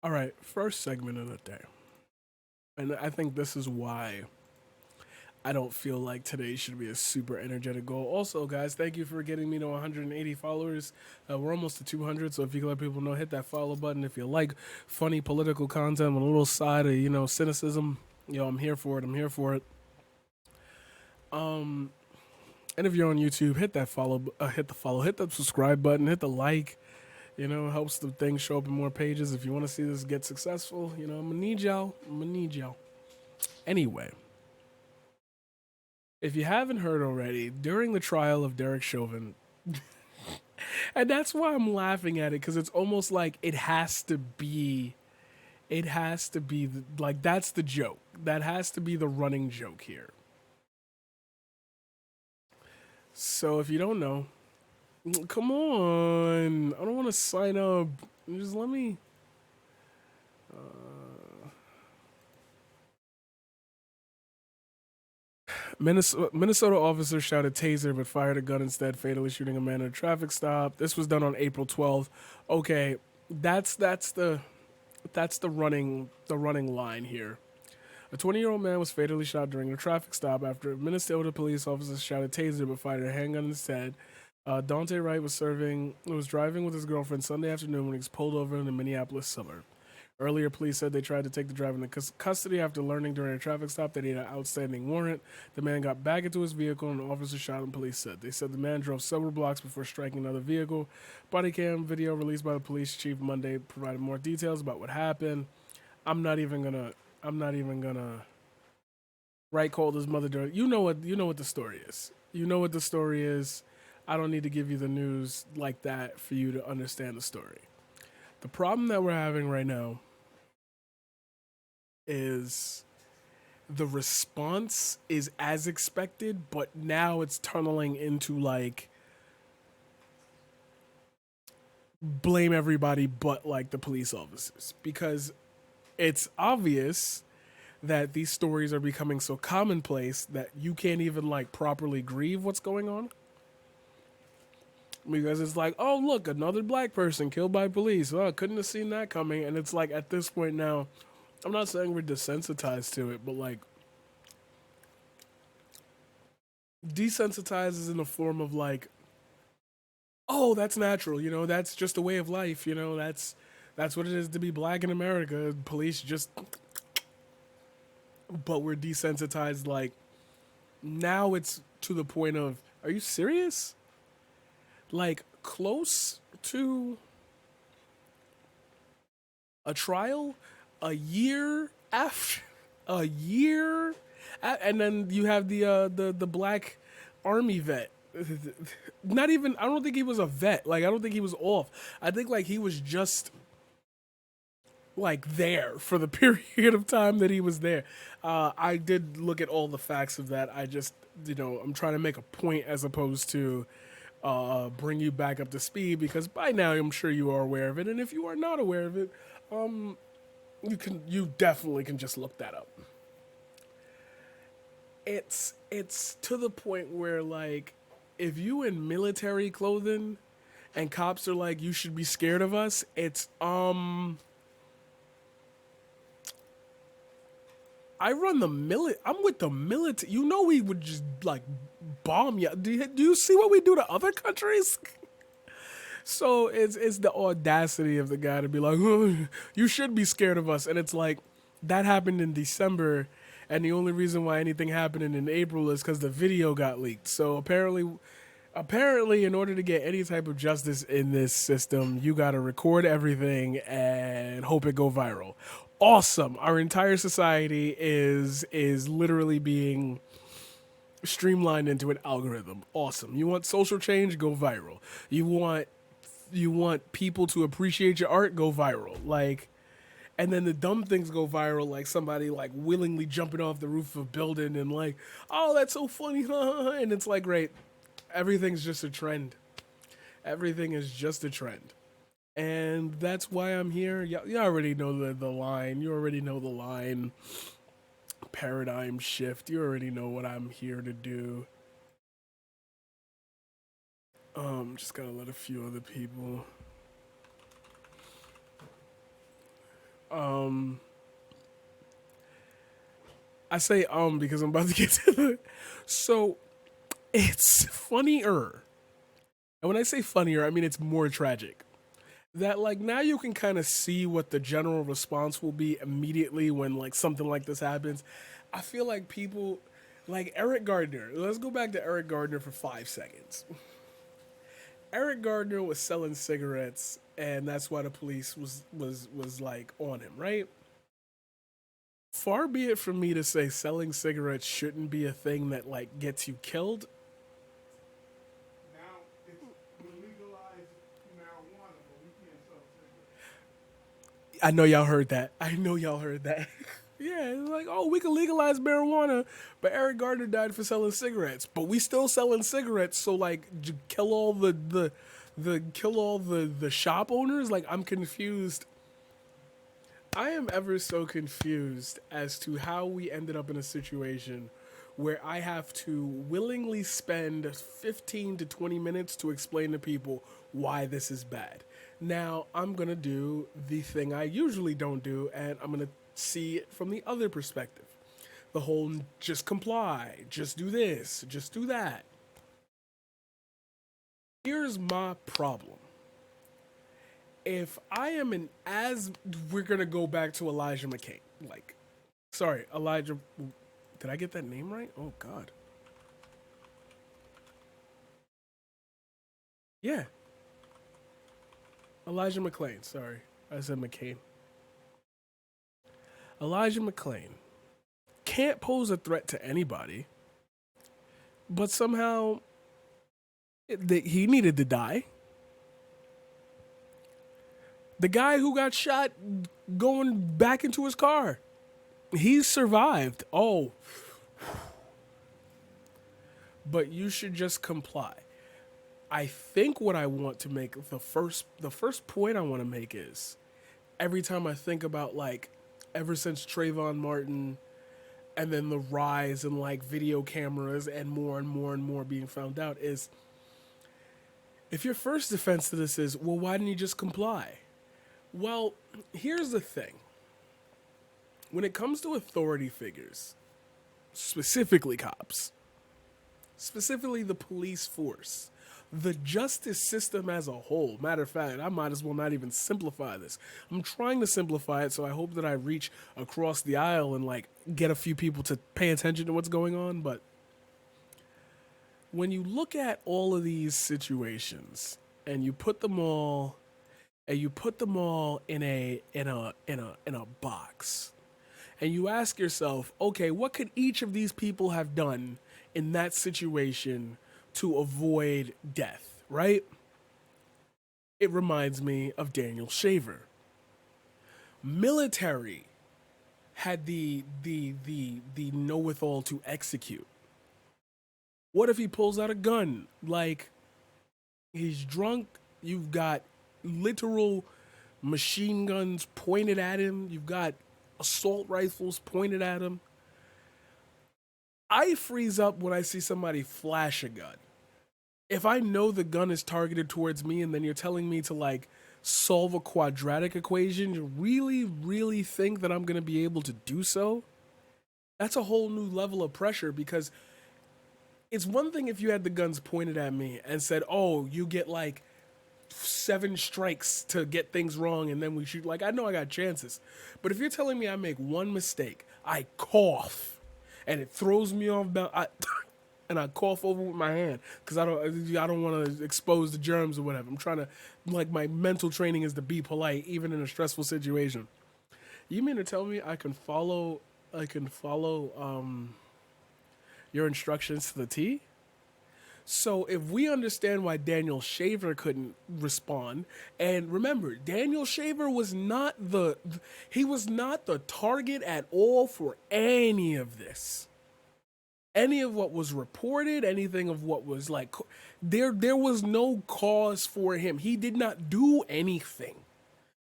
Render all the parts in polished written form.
All right, first segment of the day. And I think this is why I don't feel like today should be a super energetic goal. Also, guys, thank you for getting me to 180 followers. We're almost to 200, so if you can let people know, hit that follow button. If you like funny political content with a little side of, cynicism, I'm here for it. I'm here for it. Um, and if you're on YouTube, hit that hit the subscribe button, hit the like. It helps the thing show up in more pages. If you want to see this get successful, I'm gonna need y'all. I'm gonna need y'all. Anyway, if you haven't heard already, during the trial of Derek Chauvin, and that's why I'm laughing at it because it's almost like like that's the joke. That has to be the running joke here. So if you don't know, come on, I don't want to sign up. Just let me. Minnesota officer shouted taser but fired a gun instead, fatally shooting a man at a traffic stop. This was done on April 12th. Okay, that's the running line here. A 20-year-old man was fatally shot during a traffic stop after Minnesota police officers shouted taser but fired a handgun instead. Dante Wright was driving with his girlfriend Sunday afternoon when he was pulled over in the Minneapolis suburb. Earlier, police said they tried to take the driver into custody after learning during a traffic stop that he had an outstanding warrant. The man got back into his vehicle and an officer shot him, police said. They said the man drove several blocks before striking another vehicle. Body cam video released by the police chief Monday provided more details about what happened. I'm not even gonna. Wright called his mother during. You know what the story is. You know what the story is. I don't need to give you the news like that for you to understand the story. The problem that we're having right now is the response is as expected, but now it's tunneling into like blame everybody but like the police officers because it's obvious that these stories are becoming so commonplace that you can't even like properly grieve what's going on because it's like, oh look, another black person killed by police. Oh, couldn't have seen that coming. And it's like at this point now, I'm not saying we're desensitized to it, but like desensitizes in the form of like, oh, that's natural, that's just a way of life, that's what it is to be black in America. Police just, but we're desensitized. Like now, it's to the point of, are you serious? Like close to a trial, a year after, a year, and then you have the black army vet. Not even. I don't think he was a vet. Like I don't think he was off. I think like he was just like there for the period of time that he was there. I did look at all the facts of that. I just, I'm trying to make a point as opposed to bring you back up to speed because by now I'm sure you are aware of it. And if you are not aware of it, you definitely can just look that up. It's to the point where like if you in military clothing and cops are like you should be scared of us, it's I run the I'm with the military. We would just like bomb you. Do you see what we do to other countries? So it's the audacity of the guy to be like, oh, you should be scared of us, and it's like that happened in December, and the only reason why anything happened in April is because the video got leaked. So apparently, in order to get any type of justice in this system, you got to record everything and hope it go viral. Awesome. Our entire society is literally being streamlined into an algorithm. Awesome. You want social change? Go viral. You want people to appreciate your art? Go viral. Like, and then the dumb things go viral, like somebody like willingly jumping off the roof of a building and like, oh, that's so funny, and it's like, great, everything's just a trend. Everything is just a trend. And that's why I'm here. You already know the line. You already know the line. Paradigm shift. You already know what I'm here to do. Just gotta let a few other people. I say because I'm about to get to the. So it's funnier. And when I say funnier, I mean it's more tragic. That like now you can kind of see what the general response will be immediately when like something like this happens. I feel like people like Eric Gardner. Let's go back to Eric Gardner for 5 seconds. Eric Gardner was selling cigarettes, and that's why the police was like on him, right? Far be it from me to say selling cigarettes shouldn't be a thing that like gets you killed. Now it's we legalize marijuana, but we can't sell cigarettes. I know y'all heard that. I know y'all heard that. Yeah, it's like, oh, we can legalize marijuana, but Eric Gardner died for selling cigarettes. But we still selling cigarettes, so like kill all the shop owners? Like I'm confused. I am ever so confused as to how we ended up in a situation where I have to willingly spend 15 to 20 minutes to explain to people why this is bad. Now, I'm going to do the thing I usually don't do, and I'm going to see it from the other perspective. The whole just comply, just do this, just do that. Here's my problem. If I am an as we're gonna go back to Elijah McCain. Like, sorry, Elijah. Did I get that name right? Oh God. Yeah, Elijah McClain. Sorry, I said McCain. Elijah McClain can't pose a threat to anybody, but somehow he needed to die. The guy who got shot going back into his car, he survived. Oh, but you should just comply. I think what I want to make the first point I want to make is every time I think about like ever since Trayvon Martin and then the rise in like video cameras and more and more and more being found out is if your first defense to this is, well, why didn't you just comply? Well, here's the thing. When it comes to authority figures, specifically cops, specifically the police force, the justice system as a whole. Matter of fact, I might as well not even simplify this. I'm trying to simplify it so I hope that I reach across the aisle and like get a few people to pay attention to what's going on, but when you look at all of these situations and you put them all in a box and you ask yourself, okay, what could each of these people have done in that situation to avoid death, right? It reminds me of Daniel Shaver. Military had the know-withal to execute. What if he pulls out a gun? Like, he's drunk, you've got literal machine guns pointed at him, you've got assault rifles pointed at him. I freeze up when I see somebody flash a gun. If I know the gun is targeted towards me and then you're telling me to like solve a quadratic equation, you really think that I'm going to be able to do so? That's a whole new level of pressure because it's one thing if you had the guns pointed at me and said, oh, you get like 7 strikes to get things wrong and then we shoot. Like, I know I got chances. But if you're telling me I make one mistake, I cough and it throws me off and I cough over with my hand because I don't want to expose the germs or whatever. I'm trying to, like, my mental training is to be polite even in a stressful situation. You mean to tell me I can follow your instructions to the T? So if we understand why Daniel Shaver couldn't respond, and remember, Daniel Shaver was not the target at all for any of this. Any of what was reported, anything of what was like there was no cause for him. He did not do anything.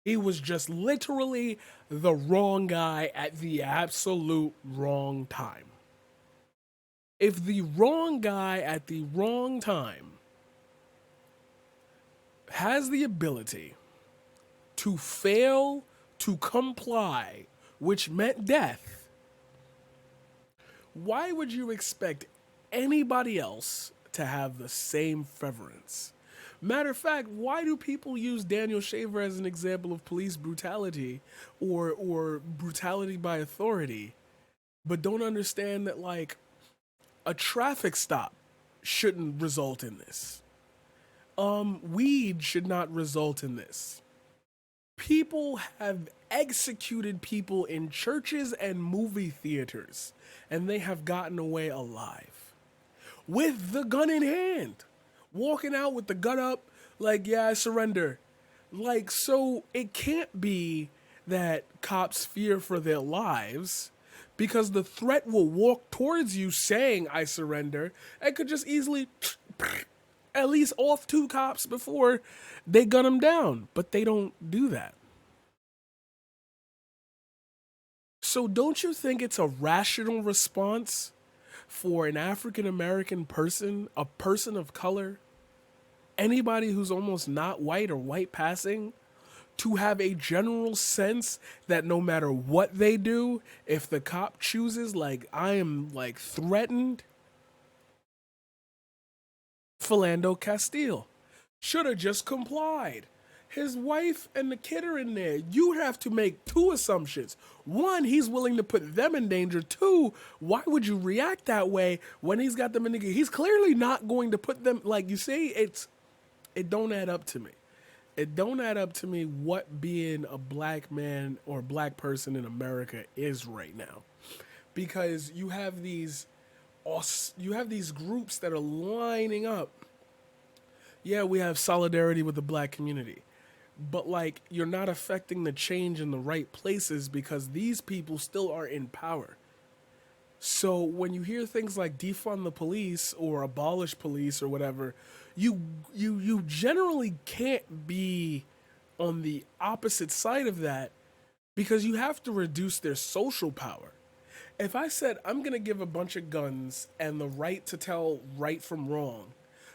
He was just literally the wrong guy at the absolute wrong time. If the wrong guy at the wrong time has the ability to fail to comply, which meant death, why would you expect anybody else to have the same preference? Matter of fact, why do people use Daniel Shaver as an example of police brutality or brutality by authority, but don't understand that like a traffic stop shouldn't result in this? Weed should not result in this. People have executed people in churches and movie theaters, and they have gotten away alive with the gun in hand, walking out with the gun up, like, yeah, I surrender. Like, so it can't be that cops fear for their lives because the threat will walk towards you saying, I surrender, and could just easily at least off two cops before they gun them down. But they don't do that. So don't you think it's a rational response for an African American person, a person of color, anybody who's almost not white or white passing, to have a general sense that no matter what they do, if the cop chooses, like, I am like threatened, Philando Castile should have just complied. His wife and the kid are in there. You have to make two assumptions. One, he's willing to put them in danger. Two, why would you react that way when he's got them in the game? He's clearly not going to put them, like, you see, it don't add up to me. It don't add up to me what being a black man or black person in America is right now. Because you have these groups that are lining up. Yeah, we have solidarity with the black community. But like, you're not affecting the change in the right places because these people still are in power. So when you hear things like defund the police or abolish police or whatever, you generally can't be on the opposite side of that because you have to reduce their social power. If I said I'm going to give a bunch of guns and the right to tell right from wrong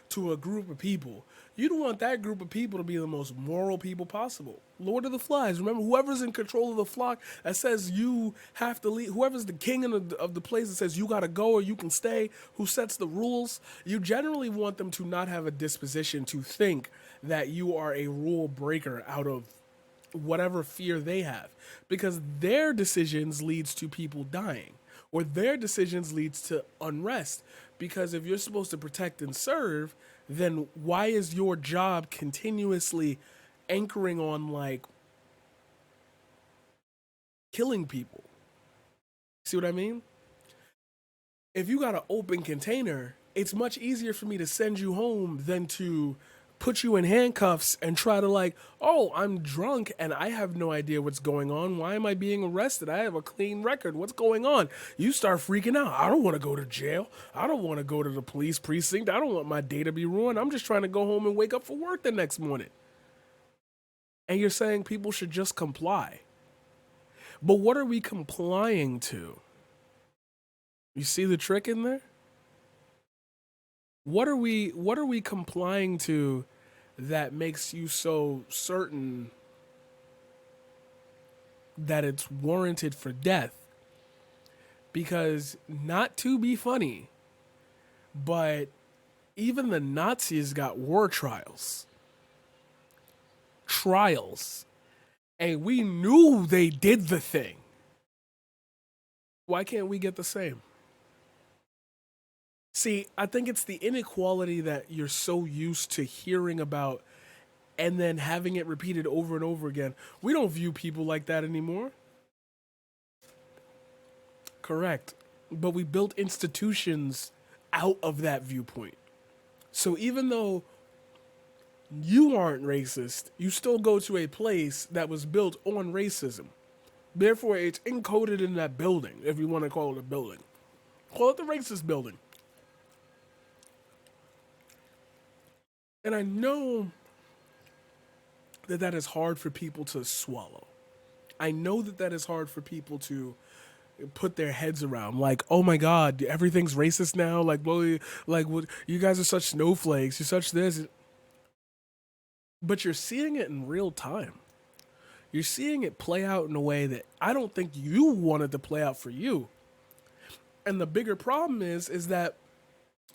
to a group of people, you don't want that group of people to be the most moral people possible. Lord of the Flies. Remember, whoever's in control of the flock that says you have to leave, whoever's the king of the place that says you got to go or you can stay, who sets the rules, you generally want them to not have a disposition to think that you are a rule breaker out of whatever fear they have, because their decisions leads to people dying or their decisions leads to unrest. Because if you're supposed to protect and serve, then why is your job continuously anchoring on like killing people? See what I mean? If you got an open container, it's much easier for me to send you home than to put you in handcuffs and try to like, oh, I'm drunk and I have no idea what's going on. Why am I being arrested? I have a clean record. What's going on? You start freaking out. I don't want to go to jail. I don't want to go to the police precinct. I don't want my day to be ruined. I'm just trying to go home and wake up for work the next morning. And you're saying people should just comply. But what are we complying to? You see the trick in there? What are we complying to that makes you so certain that it's warranted for death? Because, not to be funny, but even the Nazis got war trials. And we knew they did the thing. Why can't we get the same? See, I think it's the inequality that you're so used to hearing about and then having it repeated over and over again. We don't view people like that anymore. Correct. But we built institutions out of that viewpoint. So even though you aren't racist, you still go to a place that was built on racism. Therefore, it's encoded in that building, if you want to call it a building. Call it the racist building. And I know that that is hard for people to swallow. I know that that is hard for people to put their heads around. Like, oh my God, everything's racist now. Like, well, like, what, you guys are such snowflakes. You're such this. But you're seeing it in real time. You're seeing it play out in a way that I don't think you wanted to play out for you. And the bigger problem is that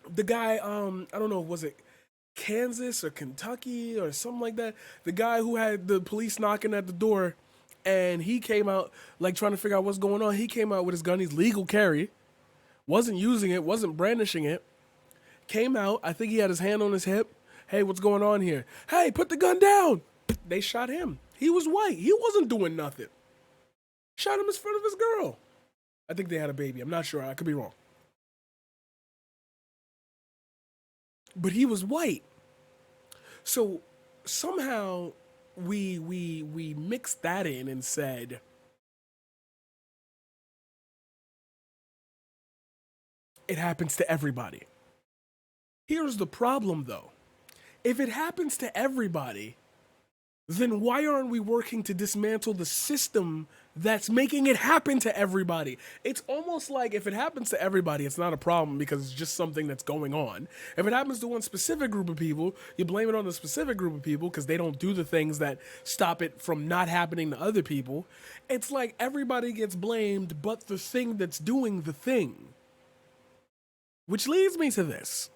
the guy, I don't know, was it Kansas or Kentucky or something like that? The guy who had the police knocking at the door, and he came out like trying to figure out what's going on. He came out with his gun. He's legal carry, wasn't using it, wasn't brandishing it. Came out. I think he had his hand on his hip. Hey, what's going on here? Hey, put the gun down. They shot him. He was white. He wasn't doing nothing. Shot him in front of his girl. I think they had a baby. I'm not sure. I could be wrong. But he was white. So somehow we mixed that in and said it happens to everybody. Here's the problem though. If it happens to everybody, then why aren't we working to dismantle the system that's making it happen to everybody? It's almost like if it happens to everybody, it's not a problem because it's just something that's going on. If it happens to one specific group of people, you blame it on the specific group of people because they don't do the things that stop it from not happening to other people. It's like everybody gets blamed but the thing that's doing the thing. Which leads me to this.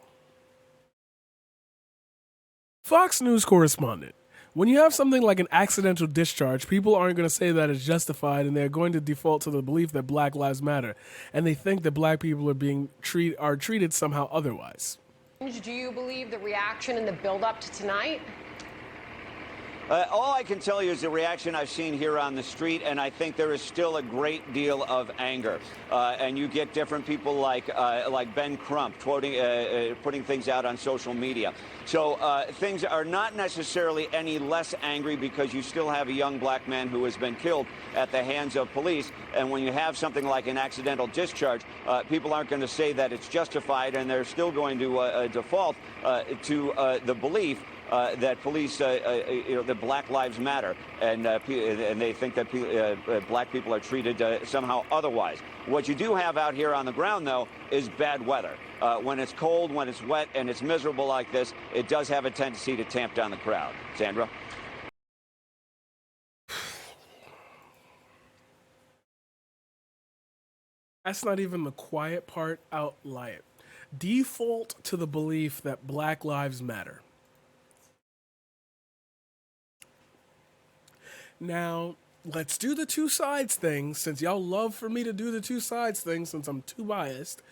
Fox News correspondent. When you have something like an accidental discharge, people aren't going to say that it's justified, and they're going to default to the belief that Black Lives Matter, and they think that Black people are treated somehow otherwise. Do you believe the reaction and the build-up to tonight? All I can tell you is the reaction I've seen here on the street, and I think there is still a great deal of anger. And you get different people like Ben Crump putting things out on social media. So things are not necessarily any less angry because you still have a young black man who has been killed at the hands of police. And when you have something like an accidental discharge, people aren't going to say that it's justified, and they're still going to default to the belief that police, that Black Lives Matter, and they think that black people are treated somehow otherwise. What you do have out here on the ground, though, is bad weather. When it's cold, when it's wet, and it's miserable like this, it does have a tendency to tamp down the crowd. Sandra? That's not even the quiet part out loud. Default to the belief that Black Lives Matter. Now, let's do the two sides thing, since y'all love for me to do the two sides thing, since I'm too biased.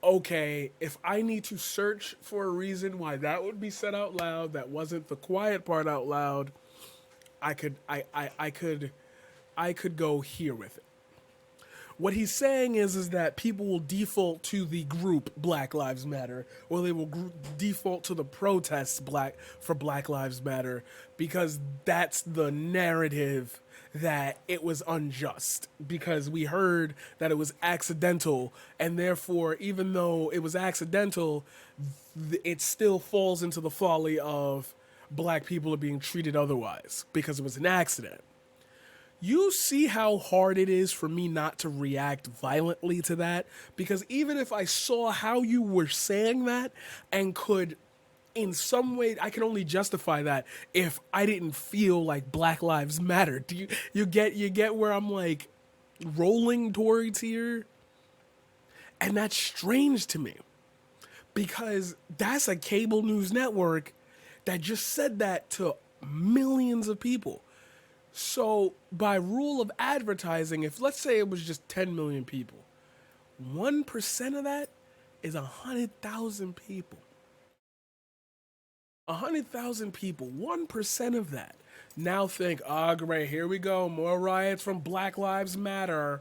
Okay, if I need to search for a reason why that would be said out loud, that wasn't the quiet part out loud, I could go here with it. What he's saying is that people will default to the group Black Lives Matter, or they will default to the protests for Black Lives Matter, because that's the narrative that it was unjust, because we heard that it was accidental, and therefore, even though it was accidental, it still falls into the folly of black people are being treated otherwise, because it was an accident. You see how hard it is for me not to react violently to that? Because even if I saw how you were saying that and could, in some way, I can only justify that if I didn't feel like Black Lives Matter. Do you get where I'm like rolling towards here? And that's strange to me, because that's a cable news network that just said that to millions of people. So by rule of advertising, if let's say it was just 10 million people, 1% of that is 100,000 people. 100,000 people, 1% of that. Now think, oh great, here we go, more riots from Black Lives Matter,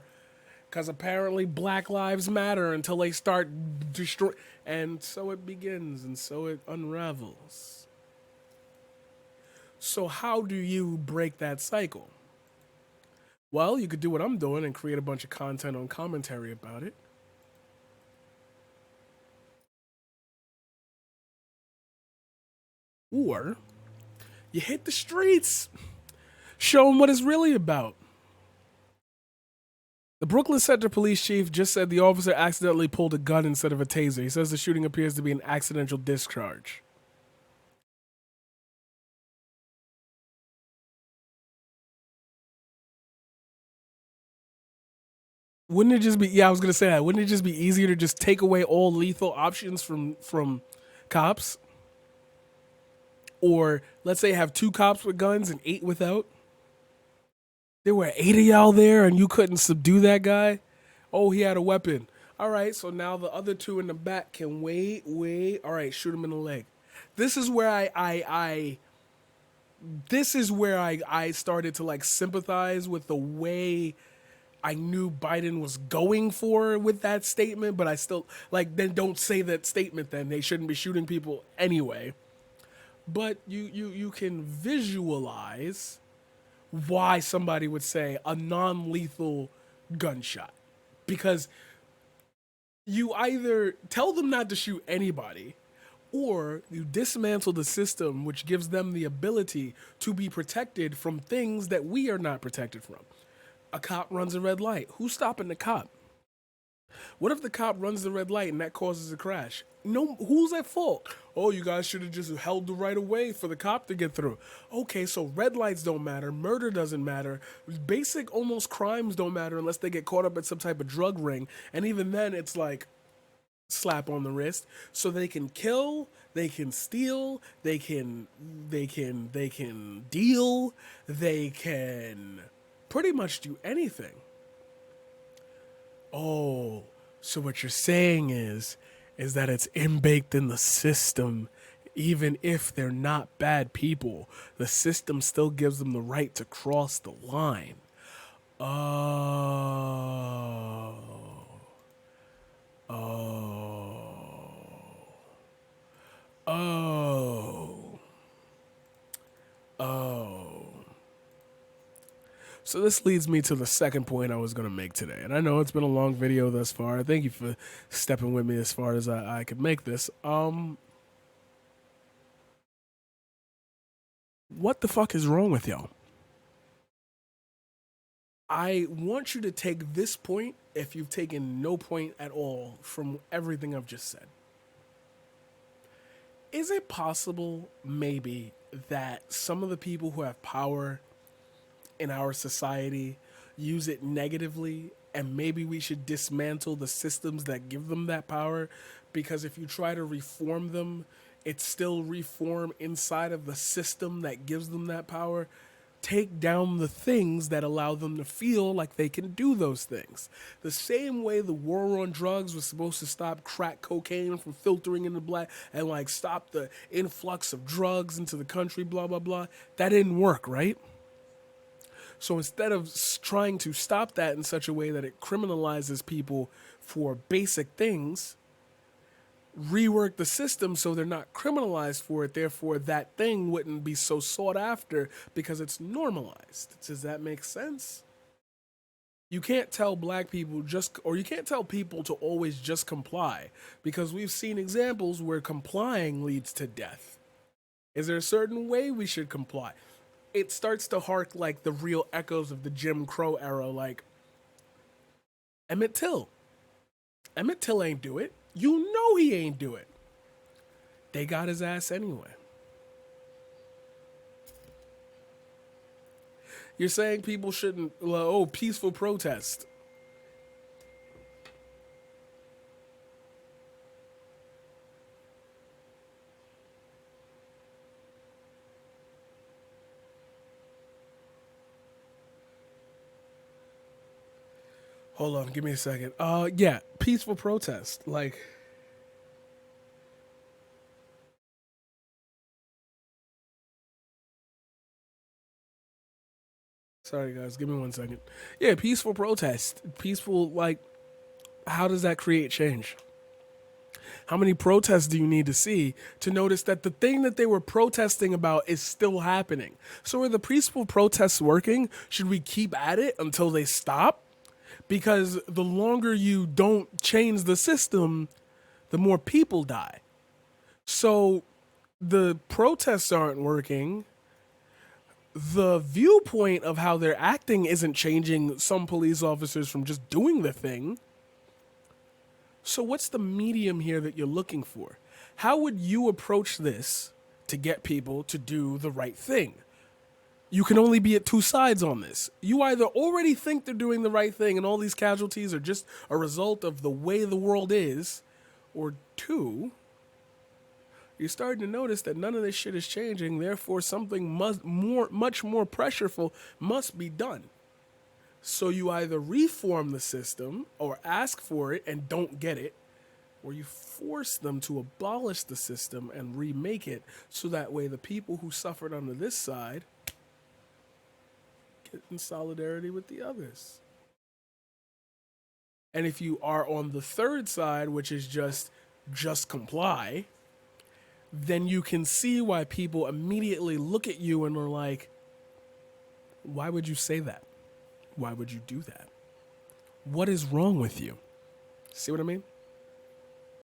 because apparently Black Lives Matter until they start destroying, and so it begins, and so it unravels. So how do you break that cycle? Well, you could do what I'm doing and create a bunch of content on commentary about it. Or you hit the streets, show them what it's really about. The Brooklyn Center police chief just said the officer accidentally pulled a gun instead of a taser. He says the shooting appears to be an accidental discharge. Wouldn't it just be? Yeah, I was gonna say that. Wouldn't it just be easier to just take away all lethal options from cops? Or let's say have 2 cops with guns and 8 without. There were 8 of y'all there, and you couldn't subdue that guy. Oh, he had a weapon. All right, so now the other 2 in the back can wait. All right, shoot him in the leg. This is where I started to like sympathize with the way I knew Biden was going for with that statement, but I still like, then don't say that statement then. They shouldn't be shooting people anyway. But you can visualize why somebody would say a non-lethal gunshot. Because you either tell them not to shoot anybody, or you dismantle the system which gives them the ability to be protected from things that we are not protected from. A cop runs a red light. Who's stopping the cop? What if the cop runs the red light and that causes a crash? No, who's at fault? Oh, you guys should have just held the right of way for the cop to get through. Okay, so red lights don't matter. Murder doesn't matter. Basic almost crimes don't matter unless they get caught up in some type of drug ring. And even then, it's like slap on the wrist. So they can kill, they can steal, they can deal, they can pretty much do anything. Oh, so what you're saying is that it's inbaked in the system. Even if they're not bad people, the system still gives them the right to cross the line. Oh. So this leads me to the second point I was going to make today. And I know it's been a long video thus far. Thank you for stepping with me as far as I could make this. What the fuck is wrong with y'all? I want you to take this point if you've taken no point at all from everything I've just said. Is it possible, maybe, that some of the people who have power in our society use it negatively, and maybe we should dismantle the systems that give them that power? Because if you try to reform them, it's still reform inside of the system that gives them that power. Take down the things that allow them to feel like they can do those things. The same way the war on drugs was supposed to stop crack cocaine from filtering into black and like stop the influx of drugs into the country, blah, blah, blah. That didn't work, right? So instead of trying to stop that in such a way that it criminalizes people for basic things, rework the system so they're not criminalized for it. Therefore, that thing wouldn't be so sought after because it's normalized. Does that make sense? You can't tell black people you can't tell people to always just comply, because we've seen examples where complying leads to death. Is there a certain way we should comply? It starts to hark like the real echoes of the Jim Crow era, like Emmett Till. Emmett Till ain't do it. You know he ain't do it. They got his ass anyway. You're saying people shouldn't, peaceful protest. Hold on, give me a second. Yeah, peaceful protest. Like, sorry guys, give me 1 second. Yeah, peaceful protest. Peaceful, like, how does that create change? How many protests do you need to see to notice that the thing that they were protesting about is still happening? So are the peaceful protests working? Should we keep at it until they stop? Because the longer you don't change the system, the more people die. So the protests aren't working. The viewpoint of how they're acting isn't changing some police officers from just doing the thing. So what's the medium here that you're looking for? How would you approach this to get people to do the right thing? You can only be at two sides on this. You either already think they're doing the right thing and all these casualties are just a result of the way the world is, or two, you're starting to notice that none of this shit is changing, therefore something much more pressureful must be done. So you either reform the system or ask for it and don't get it, or you force them to abolish the system and remake it so that way the people who suffered under this side get in solidarity with the others. And if you are on the third side, which is just comply, then you can see why people immediately look at you and are like, why would you say that? Why would you do that? What is wrong with you? See what I mean?